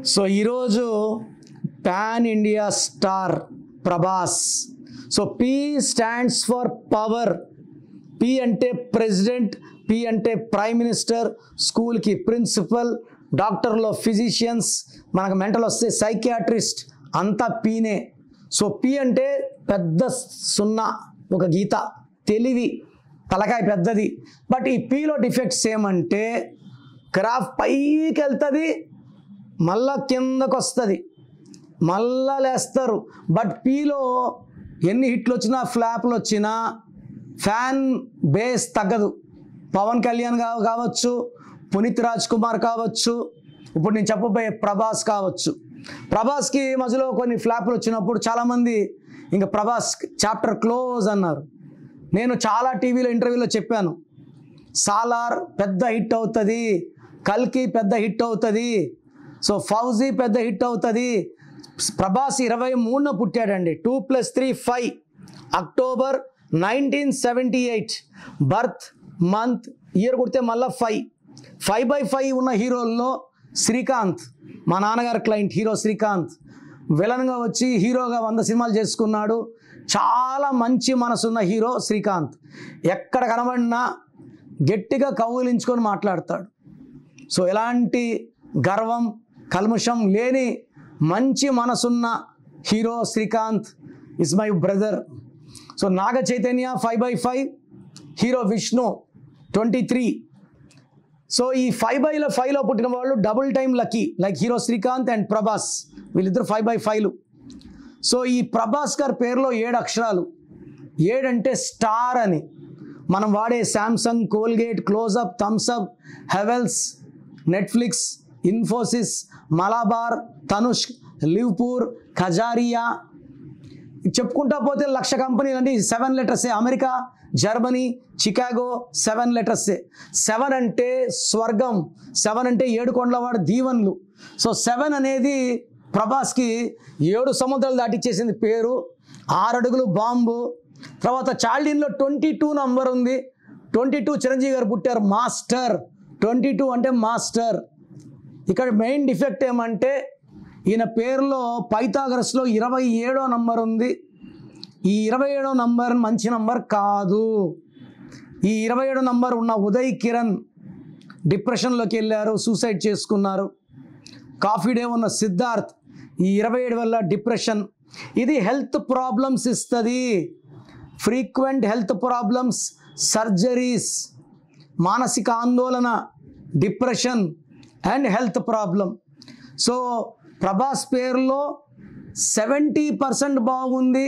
So ఈరోజు pan India star Prabhas. So P stands for power. P అంటే president, P అంటే prime minister, స్కూల్కి principal, డాక్టర్లో physicians, మనకు mental వస్తే సైకియాట్రిస్ట్, అంతా పీనే. సో పి అంటే పెద్ద సున్నా, ఒక గీత, తెలివి, తలకాయ పెద్దది. బట్ ఈ పిలో డిఫెక్ట్స్ ఏమంటే గ్రాఫ్ పైకి వెళ్తుంది, మళ్ళా కిందకు వస్తుంది, మళ్ళా లేస్తారు. బట్ పిలో ఎన్ని హిట్లు వచ్చినా ఫ్లాప్లు వచ్చినా ఫ్యాన్ బేస్ తగ్గదు. పవన్ కళ్యాణ్ కావచ్చు, పునీత్ రాజ్ కుమార్ కావచ్చు, ఇప్పుడు నేను చెప్పబోయే ప్రభాస్ కావచ్చు. ప్రభాస్కి మధ్యలో కొన్ని ఫ్లాప్లు వచ్చినప్పుడు చాలామంది ఇంకా ప్రభాస్ చాప్టర్ క్లోజ్ అన్నారు. నేను చాలా టీవీలో ఇంటర్వ్యూలో చెప్పాను, సాలార్ పెద్ద హిట్ అవుతుంది, కల్కి పెద్ద హిట్ అవుతుంది, సో ఫౌజీ పెద్ద హిట్ అవుతుంది. ప్రభాస్ 23న పుట్టాడండి. 2+3 5 అక్టోబర్ 1978 బర్త్, మంత్, ఇయర్ కొడితే మళ్ళీ 5. 5/5 ఉన్న హీరోల్లో శ్రీకాంత్, మా నాన్నగారు క్లయింట్ హీరో శ్రీకాంత్. విలన్గా వచ్చి హీరోగా 100 సినిమాలు చేసుకున్నాడు. చాలా మంచి మనసున్న హీరో శ్రీకాంత్. ఎక్కడ కనబడినా గట్టిగా కౌగిలించుకొని మాట్లాడతాడు. సో ఎలాంటి గర్వం కల్ముషం లేని మంచి మనసున్న hero Srikanth is my brother. So Naga Chaitanya 5/5, hero Vishnu 23. So ఈ 5/5లో పుట్టిన వాళ్ళు double time lucky, like hero Srikanth and Prabhas, వీళ్ళిద్దరు 5/5లు. సో ఈ ప్రభాస్ గారి పేరులో 7 అక్షరాలు. 7 అంటే స్టార్ అని. మనం వాడే Samsung, Colgate, Closeup, Thums Up, Havells, Netflix, Infosys, Malabar, Tanishq, Livpure, Kajaria, చెప్పుకుంటా పోతే 1,00,000 కంపెనీలు అండి. 7 లెటర్సే. అమెరికా, జర్మనీ, చికాగో 7 లెటర్సే. 7 అంటే స్వర్గం, 7 అంటే 7 కొండలవాడు దీవెన్లు. సో 7 అనేది ప్రభాస్కి 7 సముద్రాలు దాటిచ్చేసింది పేరు. 6 అడుగులు బాంబు. తర్వాత చాల్డీన్లో 22 నంబర్ ఉంది. 22 చిరంజీవి గారు పుట్టారు, మాస్టర్. 22 అంటే మాస్టర్. ఇక్కడ మెయిన్ డిఫెక్ట్ ఏమంటే ఈయన పేరులో పైథాగరస్లో 27వ నంబర్ ఉంది. ఈ 27వ నంబర్ మంచి నంబర్ కాదు. ఈ 27వ నంబర్ ఉన్న ఉదయ్ కిరణ్ డిప్రెషన్లోకి వెళ్ళారు, సూసైడ్ చేసుకున్నారు. కాఫీ డే ఉన్న సిద్ధార్థ్ ఈ 27 వల్ల డిప్రెషన్. ఇది హెల్త్ ప్రాబ్లమ్స్ ఇస్తుంది, ఫ్రీక్వెంట్ హెల్త్ ప్రాబ్లమ్స్, సర్జరీస్, మానసిక ఆందోళన, depression and health problem. So Prabhas పేరులో 70% బాగుంది,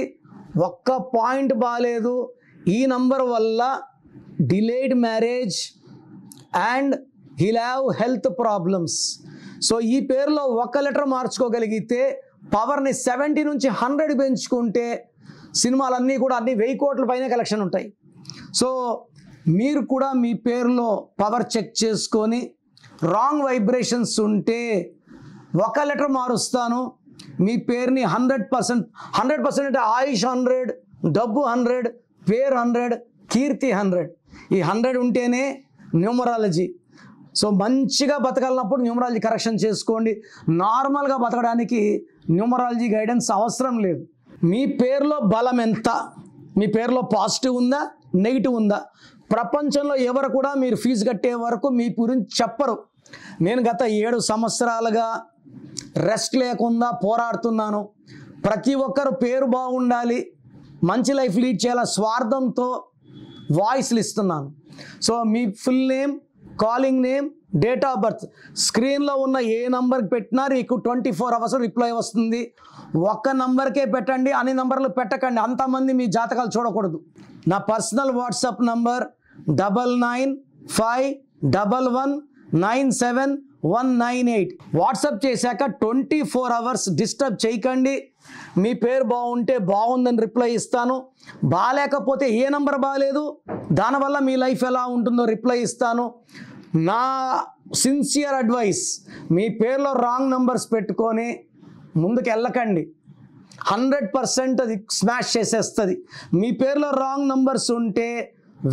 ఒక్క పాయింట్ బాగాలేదు. ఈ నంబర్ వల్ల delayed marriage and he'll have health problems. So ఈ పేరులో ఒక లెటర్ మార్చుకోగలిగితే పవర్ని 70 నుంచి 100 పెంచుకుంటే సినిమాలన్నీ కూడా అన్ని 1000 కోట్ల పైన కలెక్షన్ ఉంటాయి. సో మీరు కూడా మీ పేరులో పవర్ చెక్ చేసుకొని రాంగ్ వైబ్రేషన్స్ ఉంటే ఒక లెటర్ మారుస్తాను, మీ పేరుని 100% అంటే ఆయుష్ 100, డబ్బు 100, పేరు 100, కీర్తి 100. ఈ 100 ఉంటేనే న్యూమరాలజీ. సో మంచిగా బతకాలన్నప్పుడు న్యూమరాలజీ కరెక్షన్ చేసుకోండి. నార్మల్గా బతకడానికి న్యూమరాలజీ గైడెన్స్ అవసరం లేదు. మీ పేరులో బలం ఎంత, మీ పేరులో పాజిటివ్ ఉందా, నెగిటివ్ ఉందా? ప్రపంచంలో ఎవరు కూడా మీరు ఫీజు కట్టే వరకు మీ గురించి చెప్పరు. నేను గత 7 సంవత్సరాలుగా రెస్ట్ లేకుండా పోరాడుతున్నాను. ప్రతి ఒక్కరు పేరు బాగుండాలి, మంచి లైఫ్ లీడ్ చేయాల స్వార్థంతో వాయిస్లు ఇస్తున్నాను. So me full name, calling name, date of birth స్క్రీన్లో ఉన్న ఏ నంబర్కి పెట్టినా నీకు 24 hours రిప్లై వస్తుంది. ఒక్క నంబర్కే పెట్టండి, అన్ని నంబర్లు పెట్టకండి. అంతమంది మీ జాతకాలు చూడకూడదు. నా పర్సనల్ వాట్సాప్ నంబర్ 9951119798. వాట్సాప్ చేశాక 24 hours డిస్టర్బ్ చేయకండి. మీ పేరు బాగుంటే బాగుందని రిప్లై ఇస్తాను, బాగాలేకపోతే ఏ నంబర్ బాగాలేదు దానివల్ల మీ లైఫ్ ఎలా ఉంటుందో రిప్లై ఇస్తాను. నా సిన్సియర్ అడ్వైస్, మీ పేరులో రాంగ్ నంబర్స్ పెట్టుకొని ముందుకు వెళ్ళకండి. 100% అది స్మాష్ చేసేస్తుంది. మీ పేరులో రాంగ్ నంబర్స్ ఉంటే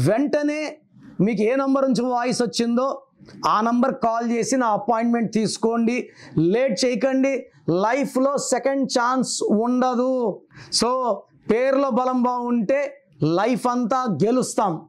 వెంటనే మీకు ఏ నంబర్ నుంచి వాయిస్ వచ్చిందో ఆ నంబర్ కాల్ చేసి నా అపాయింట్మెంట్ తీసుకోండి. లేట్ చేయకండి. లైఫ్లో సెకండ్ ఛాన్స్ ఉండదు. సో పేరులో బలం బాగుంటే లైఫ్ అంతా గెలుస్తాం.